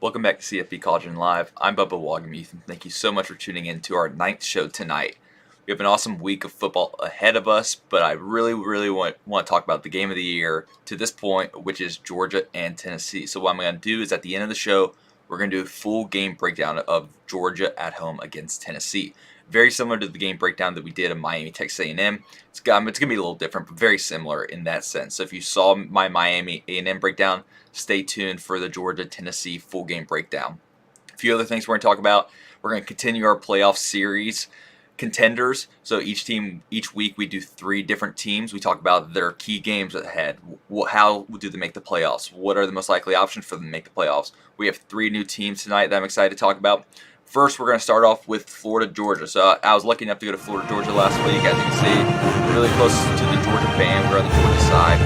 Welcome back to CFB Cauldron Live. I'm Bubba Wagamuth, and thank you so much for tuning in to our ninth show tonight. We have an awesome week of football ahead of us, but I really want to talk about the game of the year to this point, which is Georgia and Tennessee. So what I'm going to do is at the end of the show, we're going to do a full game breakdown of Georgia at home against Tennessee. Very similar to the game breakdown that we did of Miami Texas A&M. It's going to be a little different, but very similar in that sense. So if you saw my Miami A&M breakdown, stay tuned for the Georgia-Tennessee full game breakdown. A few other things we're going to talk about. We're going to continue our playoff series contenders. So each week we do 3 different teams. We talk about their key games ahead. How do they make the playoffs? What are the most likely options for them to make the playoffs? We have 3 new teams tonight that I'm excited to talk about. First, we're going to start off with Florida, Georgia. So I was lucky enough to go to Florida, Georgia last week. As you can see, really close to the Georgia band. We're on the Georgia side.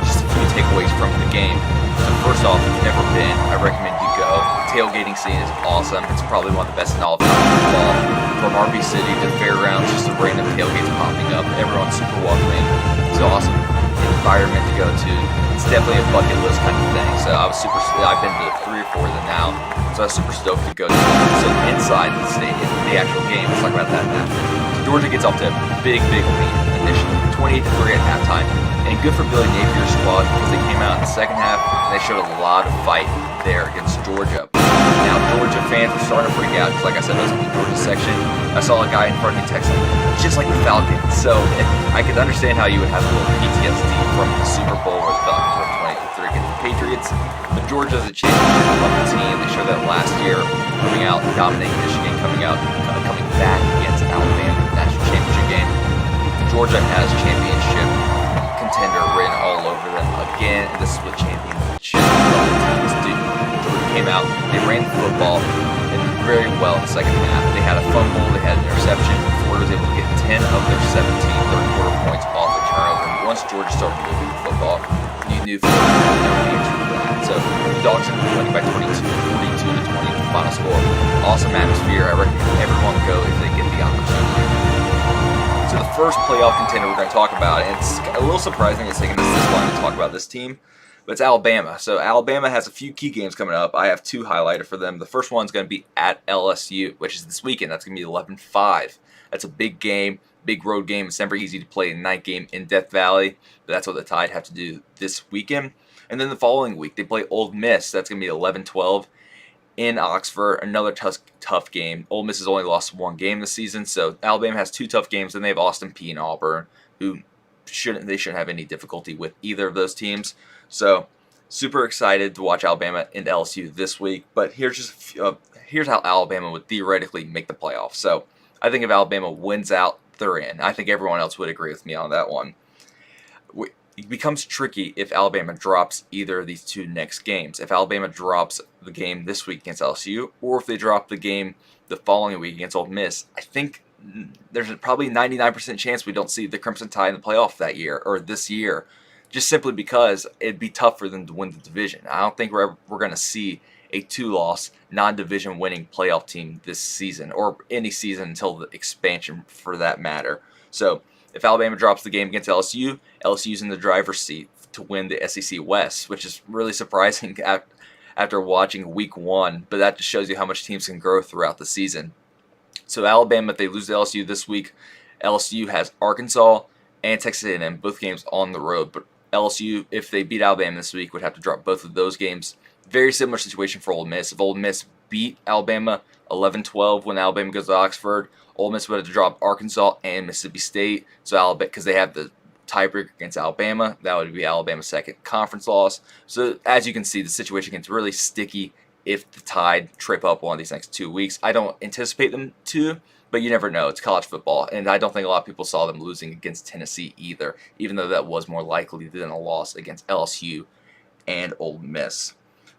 Just a few takeaways from the game. So first off, if you've never been, I recommend you go. The tailgating scene is awesome. It's probably one of the best in all of football. From RV City to Fairgrounds, just a random tailgates popping up. Everyone's super welcoming. It's an awesome environment to go to. It's definitely a bucket list kind of thing. So I've been to 3 or 4 of them now. So I was super stoked to go to them. So inside the stadium, the actual game, let's talk about that now. So Georgia gets off to a big lead initially, 28-3 at halftime. And good for Billy Napier's squad because they came out in the second half and they showed a lot of fight there against Georgia. Now, Georgia fans were starting to freak out because, like I said, I was in the Georgia section. I saw a guy in front of me texting, just like the Falcons. So I could understand how you would have a little PTSD from the Super Bowl where the Falcons were 28-3 against the Patriots. But Georgia's a championship level team. They showed that last year, coming out, dominating Michigan, coming back against Alabama in the national championship game. Georgia has championship contender written all over them again, and this is what championship teams do. Georgia came out, they ran the football and very well in the second half. They had a fumble, they had an interception. Florida was able to get 10 of their 17 third quarter points off the turnover. Once Georgia started moving the football, you knew Florida had no answer for that. So the Dogs ended up winning by 42-20 final score. Awesome atmosphere. I recommend everyone go if they get the opportunity. So the first playoff contender we're going to talk about, and it's a little surprising it's taking us this long to talk about this team, but it's Alabama. So Alabama has a few key games coming up. I have 2 highlighted for them. The first one's going to be at LSU, which is this weekend. That's going to be 11-5. That's a big game, big road game. It's never easy to play a night game in Death Valley, but that's what the Tide have to do this weekend. And then the following week, they play Ole Miss. That's going to be 11-12. In Oxford, another tough game. Ole Miss has only lost 1 game this season, so Alabama has 2 tough games. Then they have Austin Peay and Auburn, who shouldn't have any difficulty with either of those teams. So super excited to watch Alabama and LSU this week. But here's how Alabama would theoretically make the playoffs. So I think if Alabama wins out, they're in. I think everyone else would agree with me on that one. It becomes tricky if Alabama drops either of these 2 next games. If Alabama drops the game this week against LSU, or if they drop the game the following week against Ole Miss, I think there's probably 99% chance we don't see the Crimson Tide in the playoff that year or this year, just simply because it'd be tough for them to win the division. I don't think we're going to see a 2-loss, non-division winning playoff team this season, or any season until the expansion for that matter. So if Alabama drops the game against LSU, LSU's in the driver's seat to win the SEC West, which is really surprising after watching week 1, but that just shows you how much teams can grow throughout the season. So Alabama, if they lose to LSU this week, LSU has Arkansas and Texas A&M, both games on the road, but LSU, if they beat Alabama this week, would have to drop both of those games. Very similar situation for Ole Miss. If Ole Miss beat Alabama 11-12 when Alabama goes to Oxford, Ole Miss would have to drop Arkansas and Mississippi State. So Alabama, because they have the tiebreaker against Alabama, that would be Alabama's second conference loss. So as you can see, the situation gets really sticky if the Tide trip up one of these next 2 weeks. I don't anticipate them to, but you never know. It's college football, and I don't think a lot of people saw them losing against Tennessee either, even though that was more likely than a loss against LSU and Ole Miss.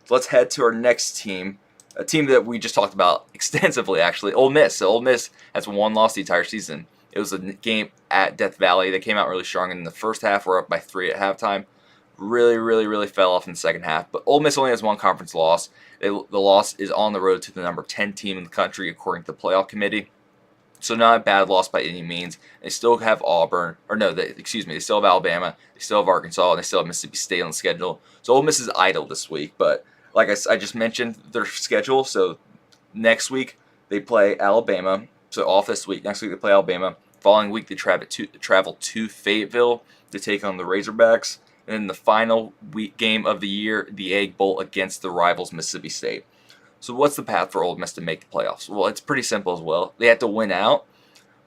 So let's head to our next team, a team that we just talked about extensively, actually, Ole Miss. So Ole Miss has 1 loss the entire season. It was a game at Death Valley. They came out really strong in the first half. We're up by 3 at halftime. Really fell off in the second half. But Ole Miss only has 1 conference loss. The loss is on the road to the number 10 team in the country, according to the playoff committee. So not a bad loss by any means. They still have Auburn, or no, they still have Alabama, they still have Arkansas, and they still have Mississippi State on the schedule. So Ole Miss is idle this week, but Like I just mentioned, their schedule. So next week they play Alabama. So off this week. Next week they play Alabama. Following week they travel to Fayetteville to take on the Razorbacks. And then the final week game of the year, the Egg Bowl against the rivals Mississippi State. So what's the path for Ole Miss to make the playoffs? Well, it's pretty simple as well. They have to win out.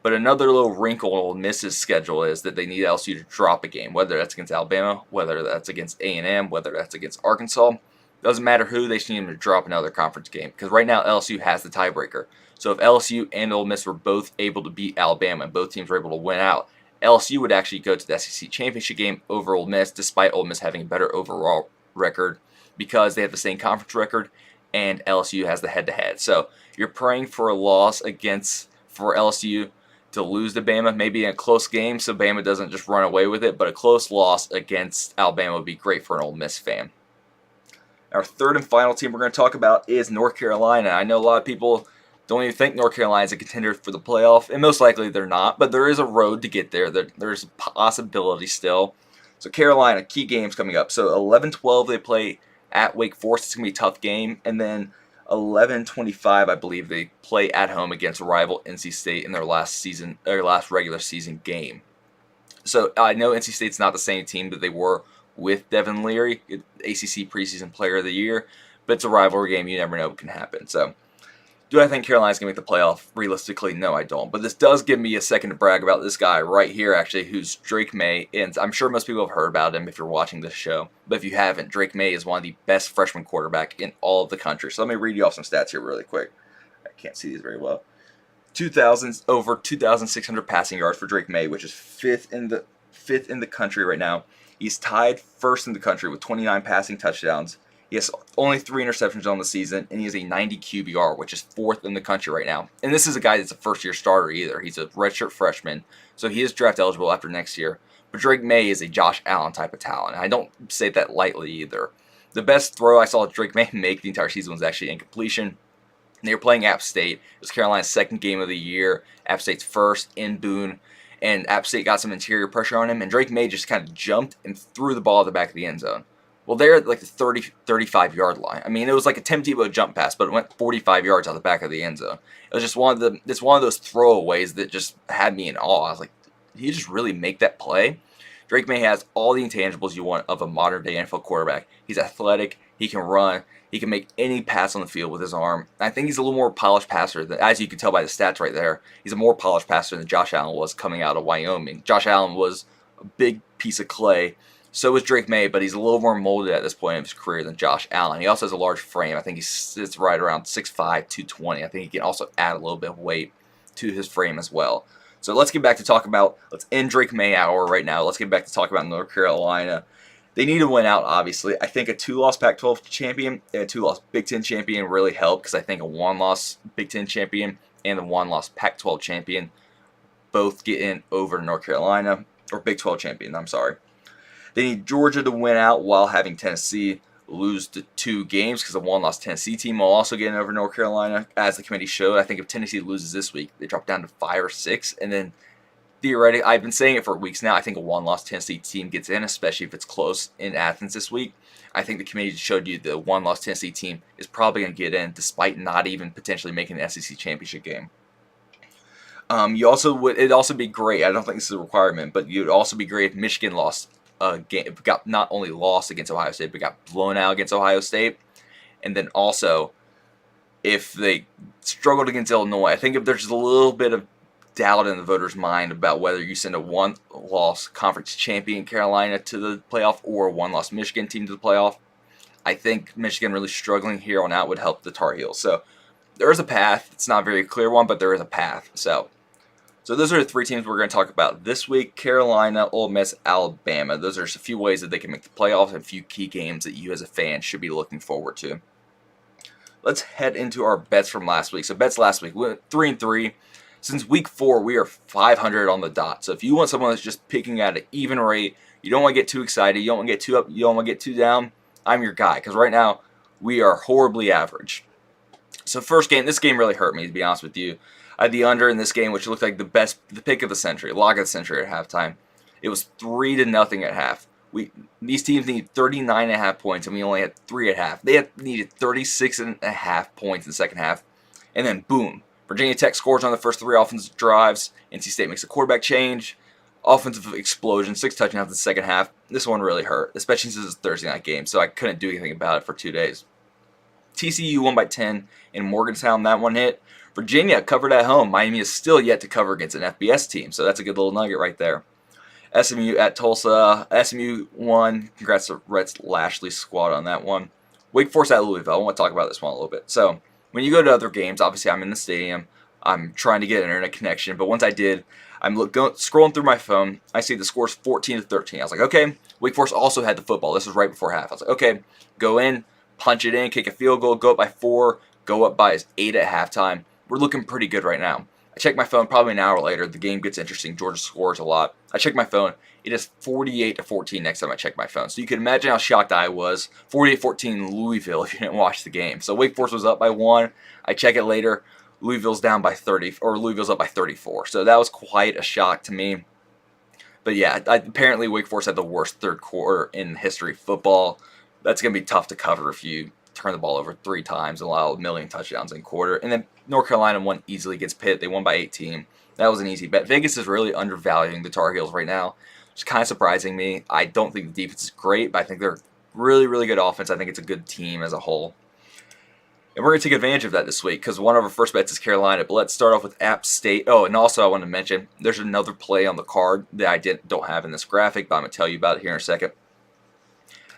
But another little wrinkle in Ole Miss's schedule is that they need LSU to drop a game, whether that's against Alabama, whether that's against A&M, whether that's against Arkansas. Doesn't matter who, they just need them to drop another conference game. Because right now LSU has the tiebreaker. So if LSU and Ole Miss were both able to beat Alabama and both teams were able to win out, LSU would actually go to the SEC championship game over Ole Miss, despite Ole Miss having a better overall record because they have the same conference record and LSU has the head-to-head. So you're praying for a loss for LSU to lose to Bama, maybe in a close game so Bama doesn't just run away with it, but a close loss against Alabama would be great for an Ole Miss fan. Our third and final team we're going to talk about is North Carolina. I know a lot of people don't even think North Carolina is a contender for the playoff, and most likely they're not, but there is a road to get there. There's a possibility still. So Carolina, key games coming up. So 11-12 they play at Wake Forest. It's going to be a tough game. And then 11-25, I believe, they play at home against rival NC State in their last regular season game. So I know NC State's not the same team that they were with Devin Leary, ACC preseason player of the year, but it's a rivalry game. You never know what can happen. So do I think Carolina's going to make the playoff? Realistically, no, I don't. But this does give me a second to brag about this guy right here, actually, who's Drake May. And I'm sure most people have heard about him if you're watching this show. But if you haven't, Drake May is one of the best freshman quarterback in all of the country. So let me read you off some stats here really quick. I can't see these very well. Over 2,600 passing yards for Drake May, which is fifth in the country right now. He's tied first in the country with 29 passing touchdowns. He has only 3 interceptions on the season, and he has a 90 QBR, which is fourth in the country right now. And this is a guy that's a first-year starter either. He's a redshirt freshman, so he is draft eligible after next year. But Drake May is a Josh Allen type of talent. I don't say that lightly either. The best throw I saw Drake May make the entire season was actually incompletion. They were playing App State. It was Carolina's second game of the year. App State's first in Boone. And App State got some interior pressure on him, and Drake May just kind of jumped and threw the ball at the back of the end zone. Well, they're at like the 35-yard line. I mean, it was like a Tim Tebow jump pass, but it went 45 yards out the back of the end zone. It was just one of those throwaways that just had me in awe. I was like, did he just really make that play? Drake May has all the intangibles you want of a modern-day NFL quarterback. He's athletic. He can run. He can make any pass on the field with his arm. I think he's a little more polished passer, as you can tell by the stats right there. He's a more polished passer than Josh Allen was coming out of Wyoming. Josh Allen was a big piece of clay. So was Drake May, but he's a little more molded at this point of his career than Josh Allen. He also has a large frame. I think he sits right around 6'5", 220. I think he can also add a little bit of weight to his frame as well. So let's end Drake May hour right now. Let's get back to talk about North Carolina. They need to win out, obviously. I think a 2-loss Pac-12 champion and a 2-loss Big Ten champion really help because I think a 1-loss Big Ten champion and the 1-loss Pac-12 champion both get in over North Carolina, or Big 12 champion, I'm sorry. They need Georgia to win out while having Tennessee lose the 2 games because the 1-loss Tennessee team will also get in over North Carolina. As the committee showed, I think if Tennessee loses this week, they drop down to 5 or 6, and then theoretically, I've been saying it for weeks now, I think a 1-loss Tennessee team gets in, especially if it's close in Athens this week. I think the committee showed you the 1-loss Tennessee team is probably going to get in despite not even potentially making the SEC championship game. It'd also be great, I don't think this is a requirement, but it would also be great if Michigan lost not only lost against Ohio State, but got blown out against Ohio State. And then also, if they struggled against Illinois, I think if there's a little bit of doubt in the voters' mind about whether you send a 1-loss conference champion Carolina to the playoff or a 1-loss Michigan team to the playoff, I think Michigan really struggling here on out would help the Tar Heels. So there is a path. It's not a very clear one, but there is a path. So those are the 3 teams we're going to talk about this week: Carolina, Ole Miss, Alabama. Those are just a few ways that they can make the playoffs and a few key games that you as a fan should be looking forward to. Let's head into our bets from last week. So bets last week, we went 3-3. Since week 4, we are 500 on the dot. So if you want someone that's just picking at an even rate, you don't want to get too excited, you don't want to get too up, you don't want to get too down, I'm your guy. Because right now, we are horribly average. So first game, this game really hurt me, to be honest with you. I had the under in this game, which looked like the pick of the century, lock of the century at halftime. It was 3-0 at half. These teams need 39.5 points, and we only had 3 at half. They needed 36.5 points in the second half, and then boom, Virginia Tech scores on the first 3 offensive drives. NC State makes a quarterback change, offensive explosion, 6 touchdowns in the second half. This one really hurt, especially since it's a Thursday night game, so I couldn't do anything about it for 2 days. TCU won by 10 in Morgantown. That one hit. Virginia covered at home. Miami is still yet to cover against an FBS team, so that's a good little nugget right there. SMU at Tulsa. SMU won. Congrats to Rhett Lashley's squad on that one. Wake Forest at Louisville. I want to talk about this one a little bit. So when you go to other games, obviously I'm in the stadium. I'm trying to get an internet connection, but once I did, I'm scrolling through my phone. I see the score's 14-13. I was like, okay. Wake Forest also had the football. This was right before half. I was like, okay, go in, punch it in, kick a field goal, go up by 4, go up by 8 at halftime. We're looking pretty good right now. I check my phone probably an hour later. The game gets interesting. Georgia scores a lot. I check my phone. It is 48-14 next time I check my phone. So you can imagine how shocked I was. 48-14 Louisville if you didn't watch the game. So Wake Forest was up by 1. I check it later. Louisville's down by 30, or Louisville's up by 34. So that was quite a shock to me. But yeah, apparently Wake Forest had the worst third quarter in history of football. That's going to be tough to cover if you turn the ball over 3 times and allow a million touchdowns in a quarter. And then North Carolina won easily against Pitt. They won by 18. That was an easy bet. Vegas is really undervaluing the Tar Heels right now, which is kind of surprising me. I don't think the defense is great, but I think they're really, really good offense. I think it's a good team as a whole. And we're going to take advantage of that this week because one of our first bets is Carolina. But let's start off with App State. Oh, and also I want to mention there's another play on the card that I don't have in this graphic, but I'm going to tell you about it here in a second.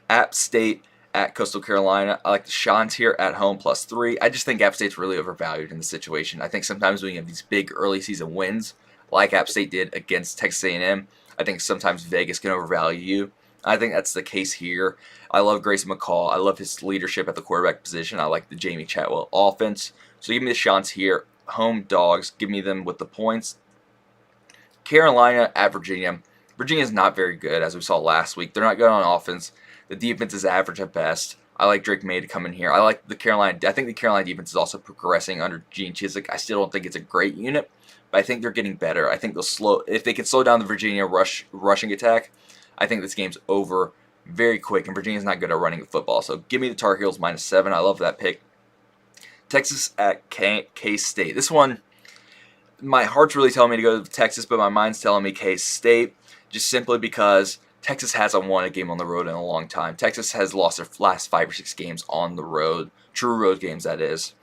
App State at Coastal Carolina. I like the Shans here at home +3. I just think App State's really overvalued in the situation. I think sometimes when you have these big early season wins, like App State did against Texas A&M, I think sometimes Vegas can overvalue you. I think that's the case here. I love Grayson McCall. I love his leadership at the quarterback position. I like the Jamie Chatwell offense. So give me the Shans here. Home dogs. Give me them with the points. Carolina at Virginia. Virginia is not very good, as we saw last week. They're not good on offense. The defense is average at best. I like Drake May to come in here. I like the Carolina. I think the Carolina defense is also progressing under Gene Chizik. I still don't think it's a great unit, but I think they're getting better. I think if they can slow down the Virginia rushing attack, I think this game's over very quick. And Virginia's not good at running the football. So give me the Tar Heels -7. I love that pick. Texas at K-State. This one, my heart's really telling me to go to Texas, but my mind's telling me K-State, just simply because Texas hasn't won a game on the road in a long time. Texas has lost their last 5 or 6 games on the road. True road games, that is.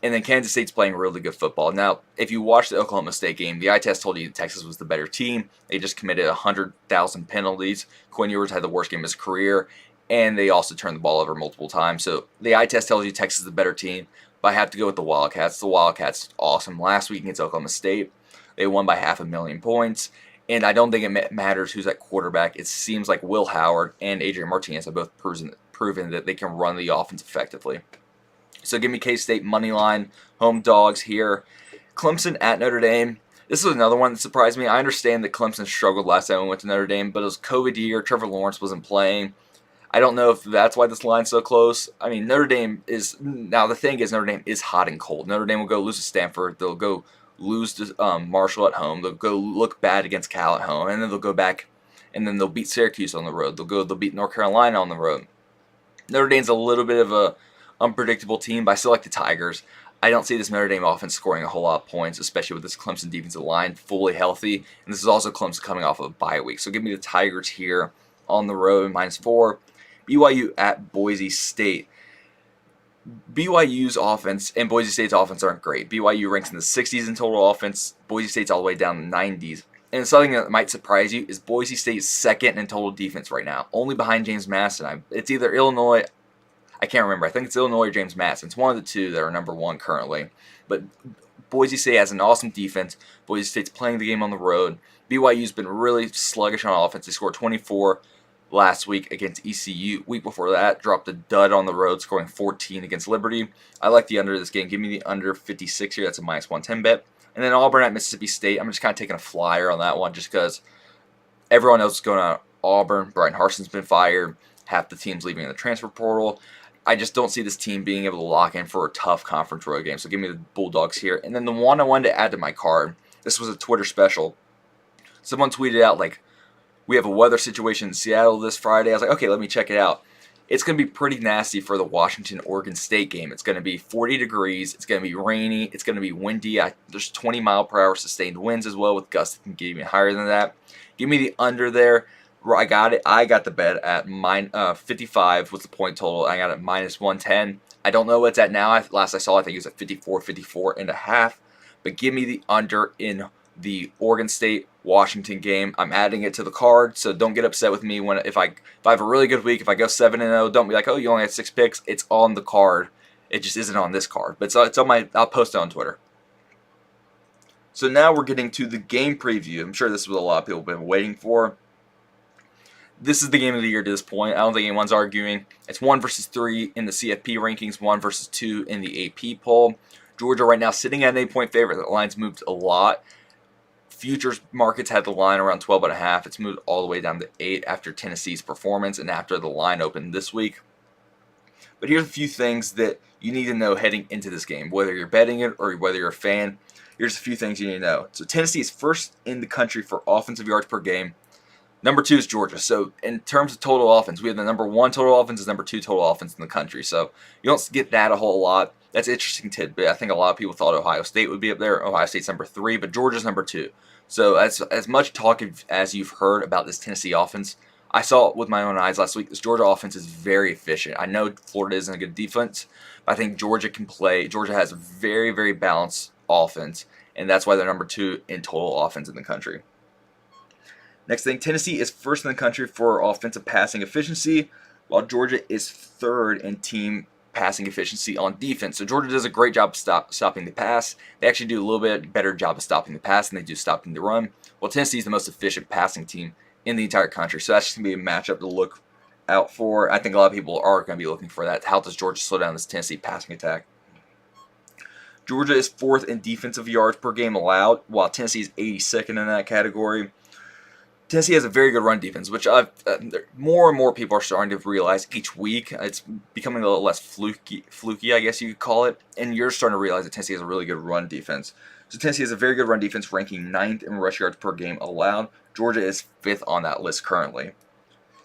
And then Kansas State's playing really good football. Now, if you watch the Oklahoma State game, the eye test told you that Texas was the better team. They just committed 100,000 penalties. Quinn Ewers had the worst game of his career, and they also turned the ball over multiple times. So the eye test tells you Texas is the better team, but I have to go with the Wildcats. The Wildcats awesome. Last week against Oklahoma State, they won by 500,000 points. And I don't think it matters who's at quarterback. It seems like Will Howard and Adrian Martinez have both proven that they can run the offense effectively. So give me K-State money line, home dogs here. Clemson at Notre Dame. This is another one that surprised me. I understand that Clemson struggled last time we went to Notre Dame, but it was COVID year. Trevor Lawrence wasn't playing. I don't know if that's why this line's so close. I mean, Notre Dame is... Now, the thing is, Notre Dame is hot and cold. Notre Dame will go lose to Stanford. They'll go lose to Marshall at home. They'll go look bad against Cal at home, and then they'll go back, and then they'll beat Syracuse on the road. They'll beat North Carolina on the road. Notre Dame's a little bit of a unpredictable team, but I still like the Tigers. I don't see this Notre Dame offense scoring a whole lot of points, especially with this Clemson defensive line fully healthy, and this is also Clemson coming off of a bye week. So give me the Tigers here on the road, -4. BYU at Boise State. BYU's offense and Boise State's offense aren't great. BYU ranks in the 60s in total offense. Boise State's all the way down in the 90s. And something that might surprise you is Boise State's second in total defense right now, only behind James Madison. It's either Illinois, I can't remember. I think it's Illinois or James Madison. It's one of the two that are number 1 currently. But Boise State has an awesome defense. Boise State's playing the game on the road. BYU's been really sluggish on offense. They scored 24 last week against ECU. Week before that, dropped a dud on the road, scoring 14 against Liberty. I like the under of this game. Give me the under 56 here. That's a -110 bet. And then Auburn at Mississippi State. I'm just kind of taking a flyer on that one just because everyone knows what's going on at Auburn. Brian Harson's been fired. Half the team's leaving in the transfer portal. I just don't see this team being able to lock in for a tough conference road game. So give me the Bulldogs here. And then the one I wanted to add to my card, this was a Twitter special. Someone tweeted out, like, We have a weather situation in Seattle this Friday. I was like, okay, let me check it out. It's going to be pretty nasty for the Washington-Oregon State game. It's going to be 40 degrees. It's going to be rainy. It's going to be windy. There's 20-mile-per-hour sustained winds as well, with gusts that can get even higher than that. Give me the under there. I got it. I got the bet at 55 was the point total. I got it minus 110. I don't know what it's at now. Last I saw, I think it was at 54 and a half. But give me the under in the Oregon State Washington game. I'm adding it to the card, so don't get upset with me if I have a really good week. If I go 7-0, don't be like, oh, you only had 6 picks. It's on the card. It just isn't on this card, but it's on my. I'll post it on Twitter. So now we're getting to the game preview. I'm sure this is what a lot of people have been waiting for. This is the game of the year to this point. I don't think anyone's arguing. It's 1 versus 3 in the CFP rankings, 1 versus 2 in the AP poll. Georgia right now sitting at an 8-point favorite. The line's moved a lot. Futures markets had the line around 12.5. It's moved all the way down to 8 after Tennessee's performance and after the line opened this week. But here's a few things that you need to know heading into this game, whether you're betting it or whether you're a fan. Here's a few things you need to know. So Tennessee is first in the country for offensive yards per game. Number 2 is Georgia. So in terms of total offense, we have the number 1 total offense and number 2 total offense in the country. So you don't get that a whole lot. That's an interesting tidbit. I think a lot of people thought Ohio State would be up there. Ohio State's number 3, but Georgia's number 2. So as much talk as you've heard about this Tennessee offense, I saw it with my own eyes last week. This Georgia offense is very efficient. I know Florida isn't a good defense, but I think Georgia can play. Georgia has a very, very balanced offense, and that's why they're number 2 in total offense in the country. Next thing, Tennessee is first in the country for offensive passing efficiency, while Georgia is 3rd in team passing efficiency on defense. So Georgia does a great job of stopping the pass. They actually do a little bit better job of stopping the pass than they do stopping the run. Well, Tennessee is the most efficient passing team in the entire country. So that's just going to be a matchup to look out for. I think a lot of people are going to be looking for that. How does Georgia slow down this Tennessee passing attack? Georgia is 4th in defensive yards per game allowed, while Tennessee is 82nd in that category. Tennessee has a very good run defense, which more and more people are starting to realize each week. It's becoming a little less fluky, I guess you could call it. And you're starting to realize that Tennessee has a really good run defense. So Tennessee has a very good run defense, ranking 9th in rush yards per game allowed. Georgia is 5th on that list currently.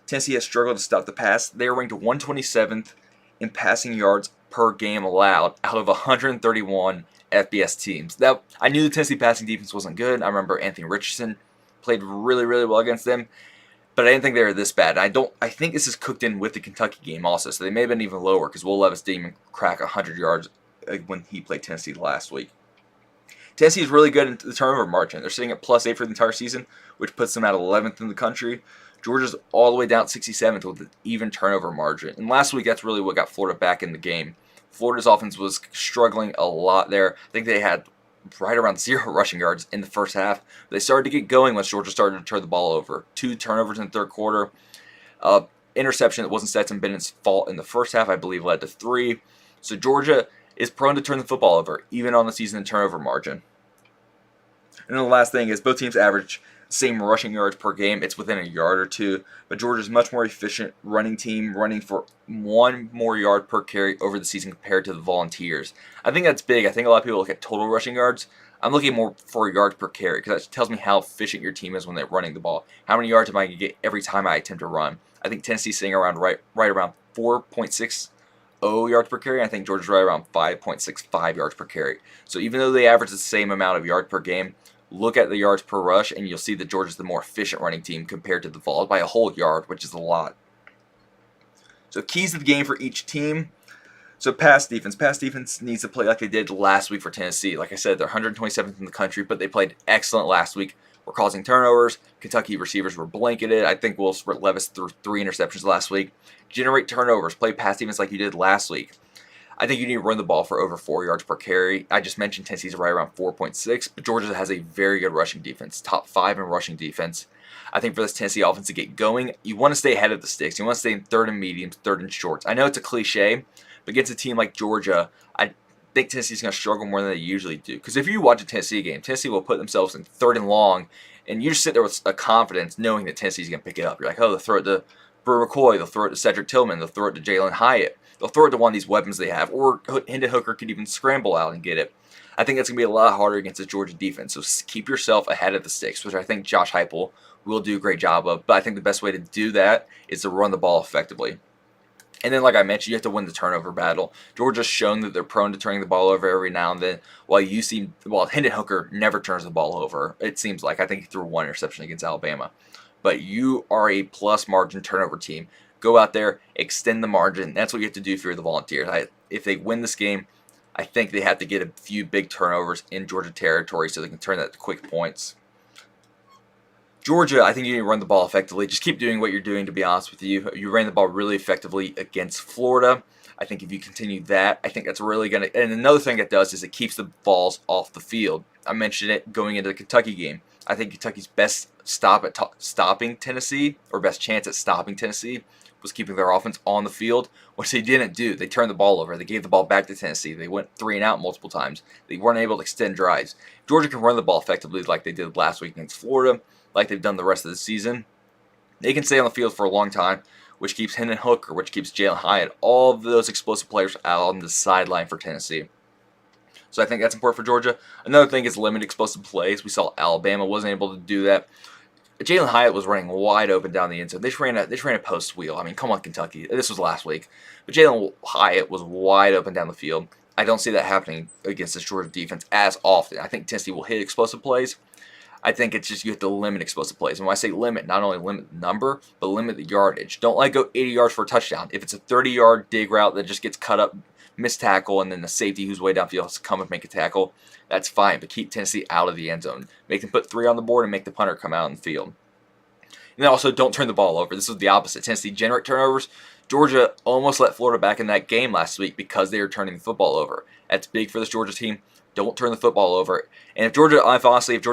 Tennessee has struggled to stop the pass. They are ranked 127th in passing yards per game allowed out of 131 FBS teams. Now, I knew the Tennessee passing defense wasn't good. I remember Anthony Richardson played really, really well against them, but I didn't think they were this bad. I think this is cooked in with the Kentucky game also, so they may have been even lower because Will Levis didn't even crack 100 yards when he played Tennessee last week. Tennessee is really good in the turnover margin. They're sitting at +8 for the entire season, which puts them at 11th in the country. Georgia's all the way down at 67th with an even turnover margin. And last week, that's really what got Florida back in the game. Florida's offense was struggling a lot there. I think they had right around 0 rushing yards in the first half. They started to get going once Georgia started to turn the ball over. 2 turnovers in the third quarter. Interception that wasn't Stetson Bennett's fault in the first half, I believe, led to 3. So Georgia is prone to turn the football over, even on the season turnover margin. And then the last thing is both teams average same rushing yards per game. It's within a yard or 2. But Georgia's much more efficient running team, running for 1 more yard per carry over the season compared to the Volunteers. I think that's big. I think a lot of people look at total rushing yards. I'm looking more for yards per carry because that tells me how efficient your team is when they're running the ball. How many yards am I going to get every time I attempt to run? I think Tennessee's sitting around right around 4.60 yards per carry. I think Georgia's right around 5.65 yards per carry. So even though they average the same amount of yards per game, look at the yards per rush, and you'll see that Georgia's the more efficient running team compared to the Vols by a whole yard, which is a lot. So keys to the game for each team. So pass defense. Pass defense needs to play like they did last week for Tennessee. Like I said, they're 127th in the country, but they played excellent last week. We're causing turnovers. Kentucky receivers were blanketed. I think Will Levis threw 3 interceptions last week. Generate turnovers. Play pass defense like you did last week. I think you need to run the ball for over 4 yards per carry. I just mentioned Tennessee's right around 4.6, but Georgia has a very good rushing defense, top 5 in rushing defense. I think for this Tennessee offense to get going, you want to stay ahead of the sticks. You want to stay in 3rd and mediums, 3rd and shorts. I know it's a cliche, but against a team like Georgia, I think Tennessee's going to struggle more than they usually do. Because if you watch a Tennessee game, Tennessee will put themselves in 3rd and long, and you just sit there with a confidence knowing that Tennessee's going to pick it up. You're like, oh, they'll throw it to Brewer McCoy, they'll throw it to Cedric Tillman, they'll throw it to Jalen Hyatt. they'll throw it to one of these weapons they have, or Hendon Hooker could even scramble out and get it. I think that's going to be a lot harder against the Georgia defense. So keep yourself ahead of the sticks, which I think Josh Heupel will do a great job of. But I think the best way to do that is to run the ball effectively. And then, like I mentioned, you have to win the turnover battle. Georgia's shown that they're prone to turning the ball over every now and then, while Hendon Hooker never turns the ball over, it seems like. I think he threw one interception against Alabama. But you are a plus margin turnover team. Go out there, extend the margin. That's what you have to do if you're the Volunteers. If they win this game, I think they have to get a few big turnovers in Georgia territory so they can turn that to quick points. Georgia, I think you need to run the ball effectively. Just keep doing what you're doing, to be honest with you. You ran the ball really effectively against Florida. I think if you continue that, I think that's really going to... And another thing it does is it keeps the balls off the field. I mentioned it going into the Kentucky game. I think Kentucky's best stopping Tennessee, or best chance at stopping Tennessee, was keeping their offense on the field, which they didn't do. They turned the ball over. They gave the ball back to Tennessee. They went 3 and out multiple times. They weren't able to extend drives. Georgia can run the ball effectively like they did last week against Florida, like they've done the rest of the season. They can stay on the field for a long time, which keeps Hendon Hooker, which keeps Jalen Hyatt, all of those explosive players out on the sideline for Tennessee. So I think that's important for Georgia. Another thing is limit explosive plays. We saw Alabama wasn't able to do that. Jalen Hyatt was running wide open down the end zone. They just ran a post wheel. I mean, come on, Kentucky. This was last week. But Jalen Hyatt was wide open down the field. I don't see that happening against this Georgia defense as often. I think Tennessee will hit explosive plays. I think it's just you have to limit explosive plays. And when I say limit, not only limit the number, but limit the yardage. Don't let go 80 yards for a touchdown. If it's a 30-yard dig route that just gets cut up, missed tackle, and then the safety who's way downfield has to come and make a tackle, that's fine. But keep Tennessee out of the end zone. Make them put 3 on the board and make the punter come out on the field. And then also don't turn the ball over. This was the opposite. Tennessee generate turnovers. Georgia almost let Florida back in that game last week because they were turning the football over. That's big for this Georgia team. Don't turn the football over. And if Georgia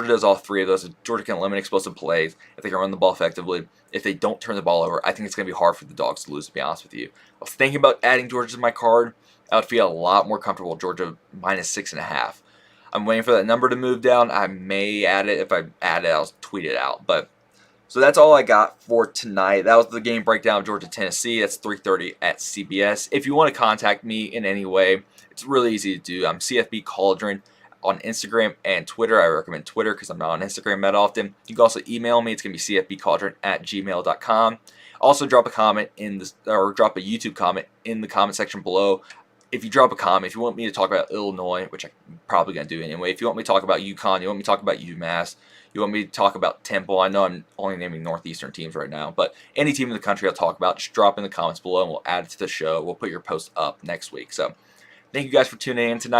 does all 3 of those, if Georgia can eliminate explosive plays, if they can run the ball effectively, if they don't turn the ball over, I think it's going to be hard for the Dogs to lose, to be honest with you. I was thinking about adding Georgia to my card. I would feel a lot more comfortable with Georgia minus 6.5. I'm waiting for that number to move down. I may add it. If I add it, I'll tweet it out. So that's all I got for tonight. That was the game breakdown of Georgia-Tennessee. That's 3:30 at CBS. If you want to contact me in any way, it's really easy to do. I'm CFB Cauldron on Instagram and Twitter. I recommend Twitter because I'm not on Instagram that often. You can also email me. It's going to be cfbcauldron@gmail.com. Also, drop a comment drop a YouTube comment in the comment section below. If you drop a comment, if you want me to talk about Illinois, which I'm probably going to do anyway, if you want me to talk about UConn, you want me to talk about UMass, you want me to talk about Temple, I know I'm only naming Northeastern teams right now, but any team in the country I'll talk about, just drop in the comments below and we'll add it to the show. We'll put your post up next week. So thank you guys for tuning in tonight.